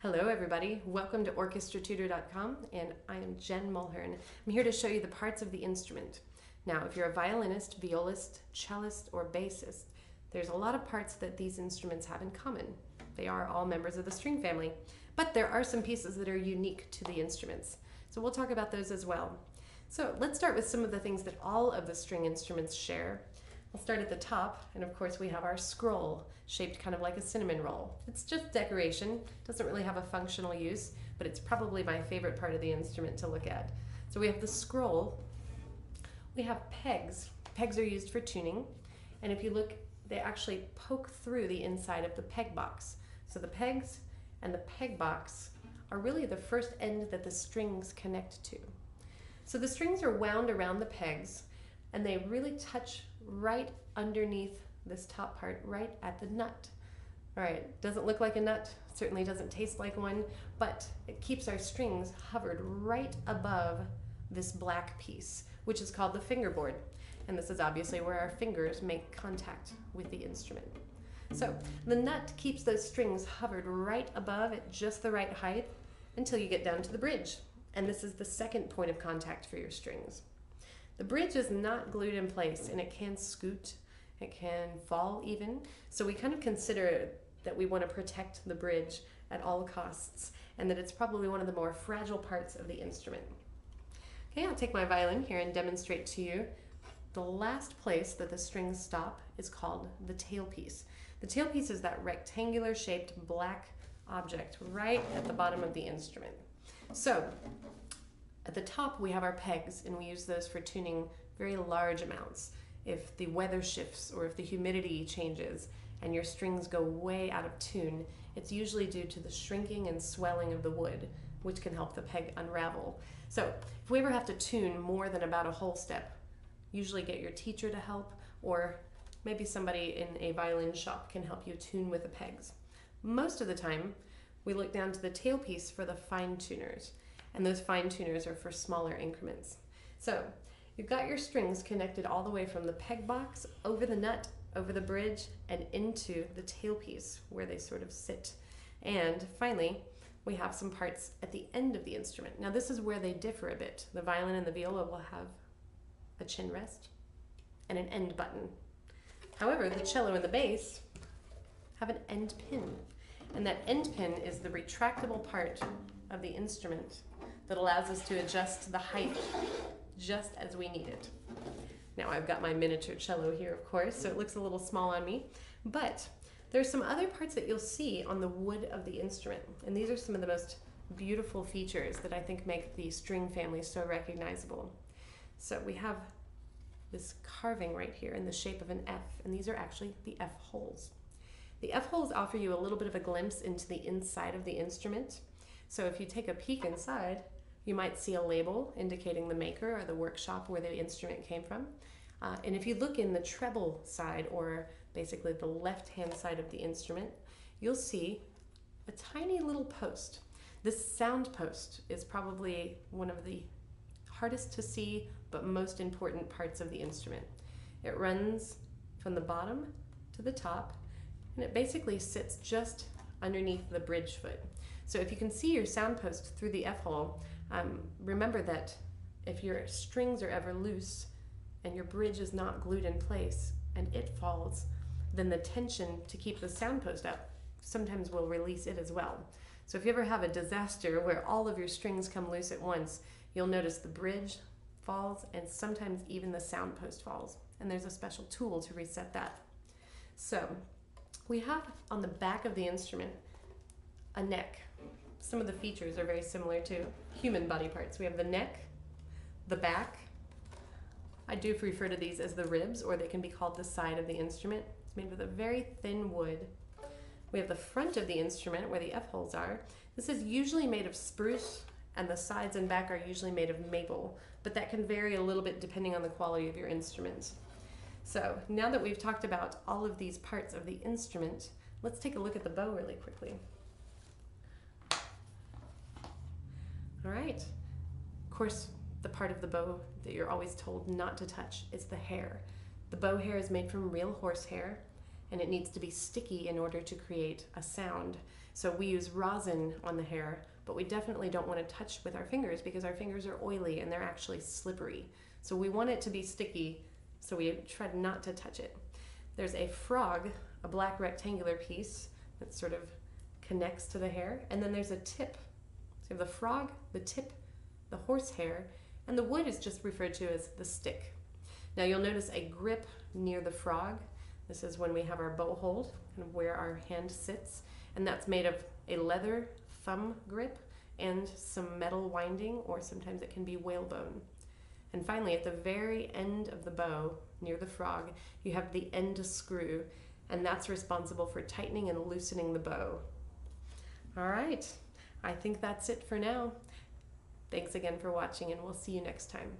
Hello everybody, welcome to orchestratutor.com and I am Jen Mulhern. I'm here to show you the parts of the instrument. Now if you're a violinist, violist, cellist, or bassist, there's a lot of parts that these instruments have in common. They are all members of the string family, but there are some pieces that are unique to the instruments. So we'll talk about those as well. So let's start with some of the things that all of the string instruments share. We'll start at the top, and of course we have our scroll, shaped kind of like a cinnamon roll. It's just decoration, doesn't really have a functional use, but it's probably my favorite part of the instrument to look at. So we have the scroll, we have pegs. Pegs are used for tuning, and if you look, they actually poke through the inside of the peg box. So the pegs and the peg box are really the first end that the strings connect to. So the strings are wound around the pegs, and they really touch right underneath this top part, right at the nut. All right, doesn't look like a nut, certainly doesn't taste like one, but it keeps our strings hovered right above this black piece, which is called the fingerboard. And this is obviously where our fingers make contact with the instrument. So the nut keeps those strings hovered right above at just the right height until you get down to the bridge. And this is the second point of contact for your strings. The bridge is not glued in place, and it can scoot, it can fall even. So we kind of consider that we want to protect the bridge at all costs, and that it's probably one of the more fragile parts of the instrument. Okay, I'll take my violin here and demonstrate to you. The last place that the strings stop is called the tailpiece. The tailpiece is that rectangular shaped black object right at the bottom of the instrument. So at the top we have our pegs, and we use those for tuning very large amounts. If the weather shifts or if the humidity changes and your strings go way out of tune, it's usually due to the shrinking and swelling of the wood, which can help the peg unravel. So if we ever have to tune more than about a whole step, usually get your teacher to help, or maybe somebody in a violin shop can help you tune with the pegs. Most of the time, we look down to the tailpiece for the fine tuners, and those fine tuners are for smaller increments. So you've got your strings connected all the way from the peg box, over the nut, over the bridge, and into the tailpiece where they sort of sit. And finally, we have some parts at the end of the instrument. Now this is where they differ a bit. The violin and the viola will have a chin rest and an end button. However, the cello and the bass have an end pin. And that end pin is the retractable part of the instrument that allows us to adjust the height just as we need it. Now I've got my miniature cello here, of course, so it looks a little small on me, but there's some other parts that you'll see on the wood of the instrument, and these are some of the most beautiful features that I think make the string family so recognizable. So we have this carving right here in the shape of an F, and these are actually the F holes. The F holes offer you a little bit of a glimpse into the inside of the instrument. So if you take a peek inside, you might see a label indicating the maker or the workshop where the instrument came from. And if you look in the treble side, or basically the left-hand side of the instrument, you'll see a tiny little post. This sound post is probably one of the hardest to see but most important parts of the instrument. It runs from the bottom to the top, and it basically sits just underneath the bridge foot. So if you can see your sound post through the F hole, remember that if your strings are ever loose and your bridge is not glued in place and it falls, then the tension to keep the sound post up sometimes will release it as well. So if you ever have a disaster where all of your strings come loose at once, you'll notice the bridge falls and sometimes even the sound post falls. And there's a special tool to reset that. So we have on the back of the instrument a neck. Some of the features are very similar to human body parts. We have the neck, the back. I do refer to these as the ribs, or they can be called the side of the instrument. It's made with a very thin wood. We have the front of the instrument where the F holes are. This is usually made of spruce, and the sides and back are usually made of maple, but that can vary a little bit depending on the quality of your instrument. So now that we've talked about all of these parts of the instrument, let's take a look at the bow really quickly. All right, of course, the part of the bow that you're always told not to touch is the hair. The bow hair is made from real horsehair, and it needs to be sticky in order to create a sound. So we use rosin on the hair, but we definitely don't want to touch with our fingers because our fingers are oily and they're actually slippery. So we want it to be sticky, so we try not to touch it. There's a frog, a black rectangular piece that sort of connects to the hair, and then there's a tip. So you have the frog, the tip, the horsehair, and the wood is just referred to as the stick. Now you'll notice a grip near the frog. This is when we have our bow hold, kind of where our hand sits, and that's made of a leather thumb grip and some metal winding, or sometimes it can be whalebone. And finally, at the very end of the bow, near the frog, you have the end screw, and that's responsible for tightening and loosening the bow. All right, I think that's it for now. Thanks again for watching, and we'll see you next time.